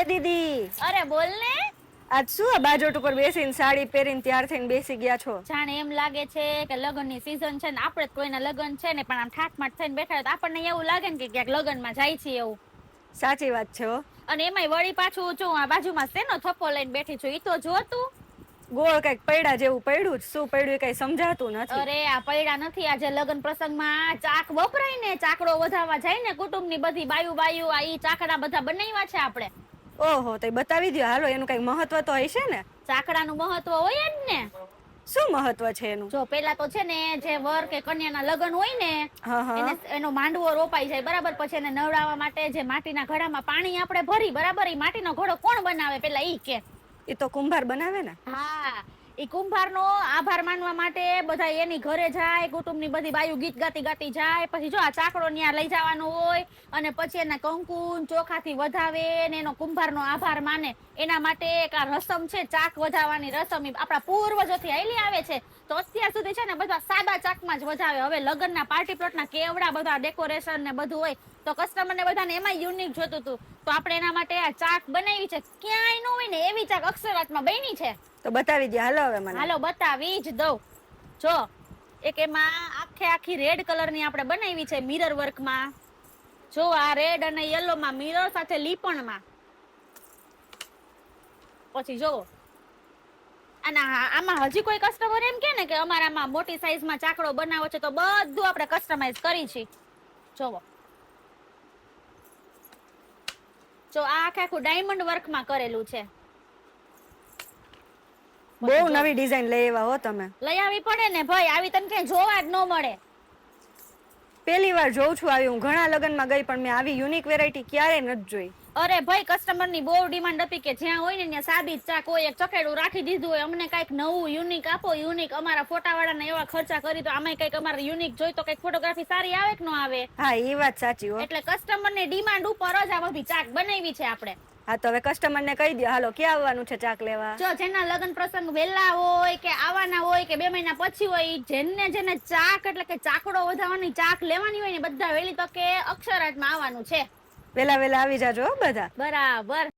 એ દીદી, અરે બોલ ને. આજ શું આ બાજોટ ઉપર બેસીને સાડી પહેરીને તૈયાર થઈને બેસી ગયા છો? જાણે એમ લાગે છે કે લગ્નની સીઝન છે ને આપણે જ કોઈના લગ્ન છે ને પણ આમ ઠાઠમાઠ થઈને બેઠા હોય તો આપણને એવું લાગે ને કે ક્યાંક લગ્નમાં જાય છે એવું. સાચી વાત છે હો. અને એમાંય વળી પાછું જો આ બાજુમાં શેનો થપ્પો લઈને બેઠી છું ઈ તો જો તું. ગોળ કઈક પૈડા જેવું પડ્યું જ, શું પડ્યું એ કઈ સમજાતું નથી. અરે આ પૈડા નથી, આજે લગ્ન પ્રસંગમાં ચાક વપરાય ને, ચાકડો વધારવા જાય ને કુટુંબની બધી બાયું આ ઈ ચાકડા બધા બનાવ્યા છે આપણે. ઓહો, તો બતાવી દો હાલો, એનું કઈ મહત્વ તો હશે ને? ચાકડાનું મહત્વ હોય જ ને. શું મહત્વ છે એનું? જો પેલા તો છે ને જે વર કે કન્યાના લગ્ન હોય ને હા હા. એનો માંડવો રોપાઈ જાય બરાબર, પછી એને નવડાવવા માટે જે માટીના ઘડામાં પાણી આપણે ભરી બરાબર, ઈ માટીનો ઘડો કોણ બનાવે પેલા ઈ કે? એ તો કુંભાર બનાવે ને. હા, ઈ કુંભારનો આભાર માનવા માટે બધા એની ઘરે જાય, કુટુંબની બધી બાયું ગીત ગાતી ગાતી જાય, પછી જો આ ચાકડો ન્યા લઈ જવાનો હોય અને પછી એના કંકુ ચોખાથી વધાવે ને એનો કુંભારનો આભાર માને. એના માટે એક આ રસમ છે, ચાક વધાવવાની રસમ, આપણા પૂર્વજોથી હાલી આવે છે. તો અત્યાર સુધી છે ને બધા સાદા ચાકમાં જ વધાવે. હવે લગ્નના પાર્ટી પ્લોટના કેવડા બધા ડેકોરેશન ને બધું હોય તો કસ્ટમરને બધાને એમાં યુનિક જોતું હતું, તો આપણે એના માટે આ ચાક બનાવી છે. ક્યાંય ન હોય ને એવી ચાક અક્ષરાતમાં બની છે. તો બતાવી દો હાલો હવે મને. હાલો બતાવી જ દઉં. જો એક એમાં આખી રેડ કલરની આપણે બનાવી છે મિરર વર્કમાં. જો આ રેડ અને યલોમાં મિરર સાથે લીપણમાં. પછી જો અને આમાં હજી કોઈ કસ્ટમર એમ કે ને કે અમારામાં મોટી સાઈઝમાં ચાકડો બનાવો છે તો બધું આપણે કસ્ટમાઇઝ કરી છે. જોવો, જો આ આખું ડાયમંડ વર્કમાં કરેલું છે. બહુ નવી ડિઝાઇન લઈ આવ્યા હો તમે. લઈ આવી પડે ને ભાઈ, આવી તને ક્યાંય જોવા જ ન મળે. પહેલી વાર જોઉં છું આવી. હું ઘણા લગ્નમાં ગઈ પણ મેં આવી યુનિક વેરાયટી ક્યારેય નથી જોઈ. અરે ભાઈ, કસ્ટમરની બહુ ડિમાન્ડ હતી કે જ્યાં હોય ને ત્યાં સાદી ચાક હોય, એક ચકેડું રાખી દીધું હોય, અમને કઈક નવું યુનિક આપો, યુનિક. અમારા ફોટાવાળાને એવા ખર્ચા કરી તો આમાં કઈક અમારે યુનિક જોઈ તો કઈક ફોટોગ્રાફી સારી આવે કે ન આવે. હા, એ વાત સાચી હો. એટલે કસ્ટમરની ડિમાન્ડ ઉપર જ આ બધી ચાક બનાવી છે આપણે. હા, તો હવે કસ્ટમરને કહી દો હાલો, ક્યાં આવવાનું છે ચાક લેવા? જો જેના લગ્ન પ્રસંગ વેલા હોય કે આવવાના હોય કે 2 મહિના પછી હોય, જેને ચાક એટલે કે ચાકડો વધારવાની ચાક લેવાની હોય ને બધા વેલી તકે અક્ષરાટમાં આવવાનું છે. વેલા વેલા આવી જાજો હો બધા. બરાબર.